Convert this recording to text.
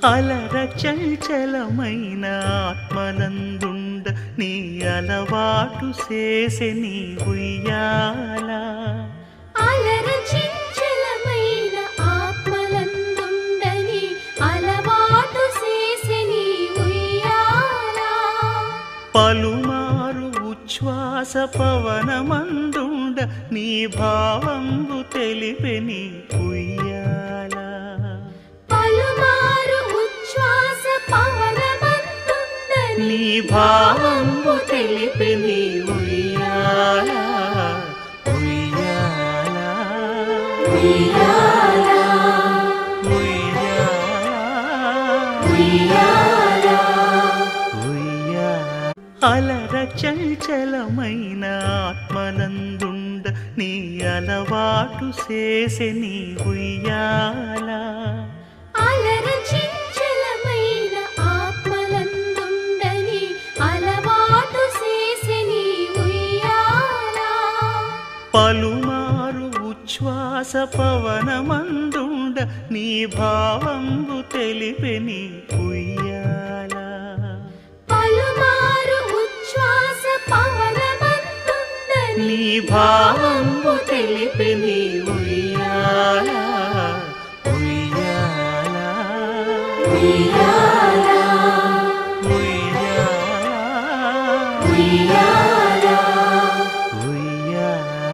అలర చంచలమైన ఆత్మనందుండ నీ అలవాటు చేసే నీ ఉయ్యాల. అలర చంచలమైన ఆత్మనందుండ నీ అలవాటు చేసే నీ ఉయ్యాల. పలుమారు ఉచ్ఛ్వాస పవనమందుండ నీ భావంబు తెలిపే నీ ఉయ్యాల. పలుమారు ఉచ్ఛ్వాస పవనమందుండ నీ భావంబు తెలిపే నీ ఉయ్యాల. ఉయ్యాల ఉయ్యాల ఉయ్యాల ఉయ్యాల. అలర చంచలమైన ఆత్మనందుండ నీ అలవాటు చేసే నీ ఉయ్యాల. అలర చంచలమైన ఆత్మనందుండ నీ అలవాటు చేసే నీ ఉయ్యాల. పలుమారు ఉచ్ఛ్వాస పవనమందుండ నీ భావంబు తెలిపే నీ ఉయ్యాల. పలుమారు ఉచ్ఛ్వాస పవనమందుండ నీ భావంబు తెలిపే నీ ఉయ్యాల. ఉయ్యాల ఉయ్యాల